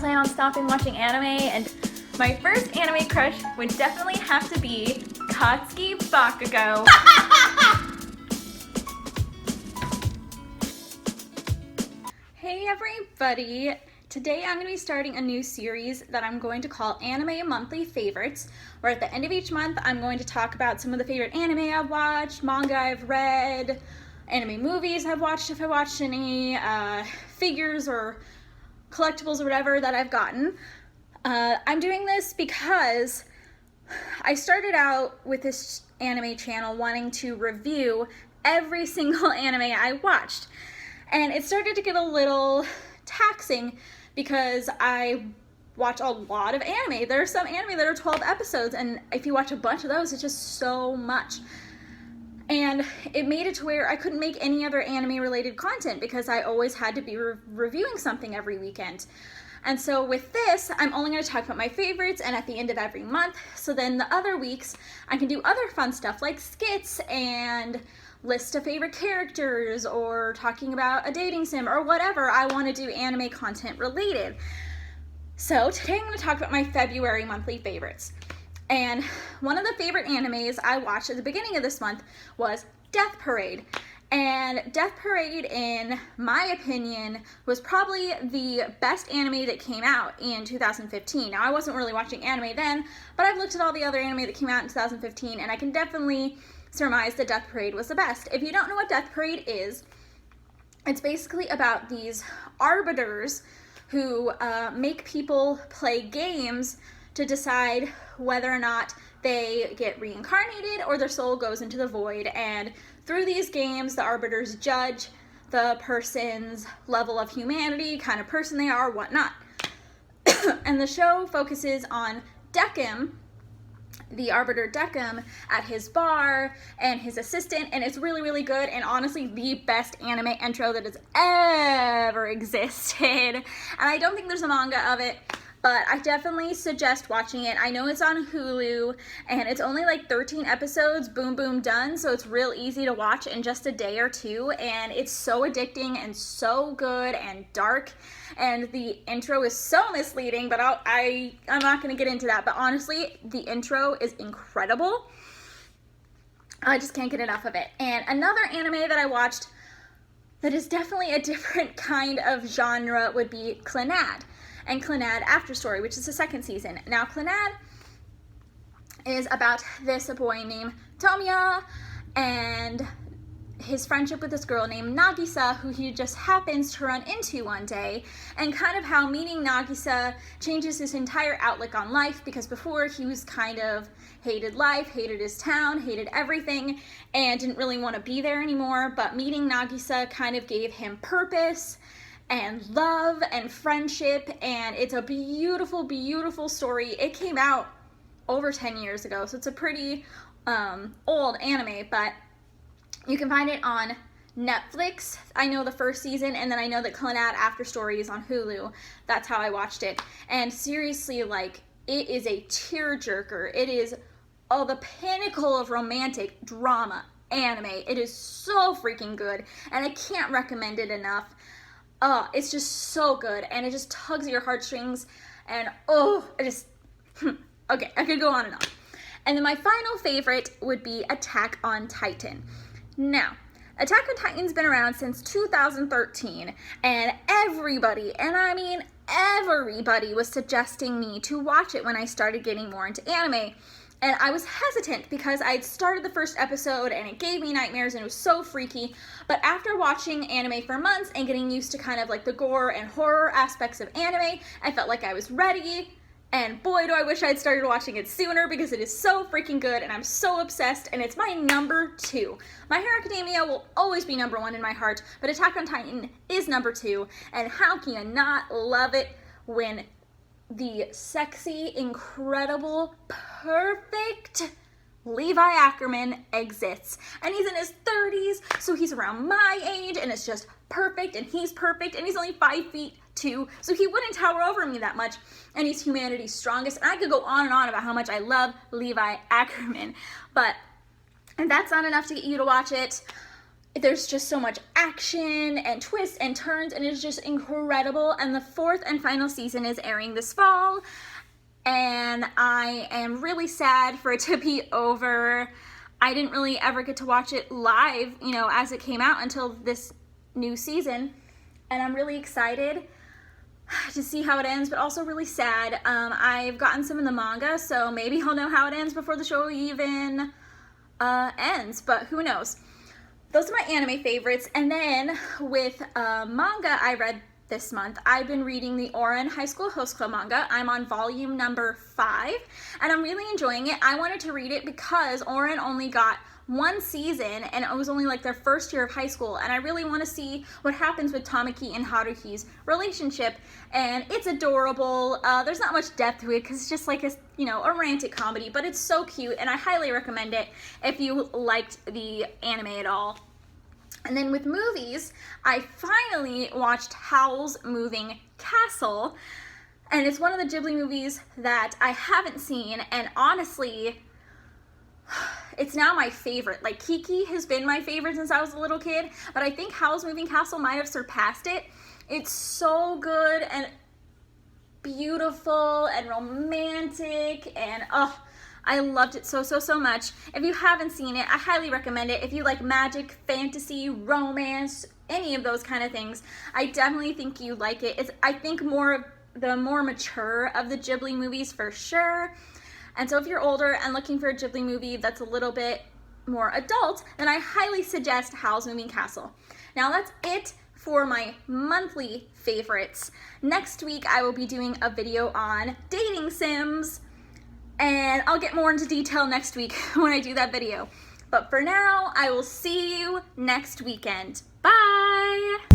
plan on stopping watching anime, and my first anime crush would definitely have to be Katsuki Bakugo. Hey everybody! Today I'm going to be starting a new series that I'm going to call Anime Monthly Favorites, where at the end of each month I'm going to talk about some of the favorite anime I've watched, manga I've read, anime movies I've watched if I watched any, figures or collectibles or whatever that I've gotten. I'm doing this because I started out with this anime channel wanting to review every single anime I watched, and it started to get a little taxing because I watch a lot of anime. There are some anime that are 12 episodes, and if you watch a bunch of those, it's just so much. And it made it to where I couldn't make any other anime related content because I always had to be reviewing something every weekend. And so with this, I'm only going to talk about my favorites and at the end of every month. So then the other weeks, I can do other fun stuff like skits and list of favorite characters or talking about a dating sim or whatever I want to do anime content related. So today I'm going to talk about my February monthly favorites. And one of the favorite animes I watched at the beginning of this month was Death Parade. And Death Parade, in my opinion, was probably the best anime that came out in 2015. Now, I wasn't really watching anime then, but I've looked at all the other anime that came out in 2015, and I can definitely surmise that Death Parade was the best. If you don't know what Death Parade is, it's basically about these arbiters who make people play games to decide whether or not they get reincarnated or their soul goes into the void. And through these games, the arbiters judge the person's level of humanity, kind of person they are, whatnot. And the show focuses on Decim, the arbiter Decim, at his bar and his assistant, and it's really, really good, and honestly the best anime intro that has ever existed. And I don't think there's a manga of it, but I definitely suggest watching it. I know it's on Hulu, and it's only like 13 episodes, boom, boom, done, so it's real easy to watch in just a day or two, and it's so addicting and so good and dark, and the intro is so misleading, but I'm not going to get into that, but honestly, the intro is incredible. I just can't get enough of it. And another anime that I watched that is definitely a different kind of genre would be Clannad. And Clannad After Story, which is the second season. Now, Clannad is about this boy named Tomiya and his friendship with this girl named Nagisa, who he just happens to run into one day, and kind of how meeting Nagisa changes his entire outlook on life, because before he was kind of hated life, hated his town, hated everything, and didn't really want to be there anymore, but meeting Nagisa kind of gave him purpose and love and friendship, and it's a beautiful, beautiful story. It came out over 10 years ago, so it's a pretty old anime, but you can find it on Netflix. I know the first season, and then I know that Clannad After Story is on Hulu. That's how I watched it, and seriously, like, it is a tearjerker. It is the pinnacle of romantic drama anime. It is so freaking good, and I can't recommend it enough. It's just so good, and it just tugs at your heartstrings, and okay, I could go on and on. And then my final favorite would be Attack on Titan. Now, Attack on Titan's been around since 2013, and everybody, and I mean everybody, was suggesting me to watch it when I started getting more into anime. And I was hesitant because I'd started the first episode and it gave me nightmares and it was so freaky. But after watching anime for months and getting used to kind of like the gore and horror aspects of anime, I felt like I was ready. And boy, do I wish I'd started watching it sooner, because it is so freaking good and I'm so obsessed, and it's my number 2. My Hero Academia will always be number 1 in my heart, but Attack on Titan is number 2. And how can you not love it when the sexy, incredible, perfect Levi Ackerman exists? And he's in his 30s, so he's around my age, and it's just perfect, and he's perfect, and he's only 5'2", so he wouldn't tower over me that much, and he's humanity's strongest. And I could go on and on about how much I love Levi Ackerman, but if that's not enough to get you to watch it, There's just so much action and twists and turns, and it's just incredible. And the 4th and final season is airing this fall, and I am really sad for it to be over. I didn't really ever get to watch it live, as it came out until this new season, and I'm really excited to see how it ends, but also really sad. I've gotten some of the manga, so maybe I'll know how it ends before the show even ends, but who knows. Those are my anime favorites. And then with manga I read this month, I've been reading the Ouran High School Host Club manga. I'm on volume number 5, and I'm really enjoying it. I wanted to read it because Ouran only got 1 season, and it was only like their first year of high school, and I really want to see what happens with Tamaki and Haruhi's relationship, and it's adorable. There's not much depth to it because it's just like a romantic comedy, but it's so cute, and I highly recommend it if you liked the anime at all. And then with movies, I finally watched Howl's Moving Castle, and it's one of the Ghibli movies that I haven't seen, and honestly, it's now my favorite. Like, Kiki has been my favorite since I was a little kid, but I think Howl's Moving Castle might have surpassed it. It's so good and beautiful and romantic, and I loved it so much. If you haven't seen it, I highly recommend it. If you like magic, fantasy, romance, any of those kind of things, I definitely think you like it. It's, I think, the more mature of the Ghibli movies for sure. And so if you're older and looking for a Ghibli movie that's a little bit more adult, then I highly suggest Howl's Moving Castle. Now that's it for my monthly favorites. Next week I will be doing a video on dating sims, and I'll get more into detail next week when I do that video. But for now, I will see you next weekend. Bye!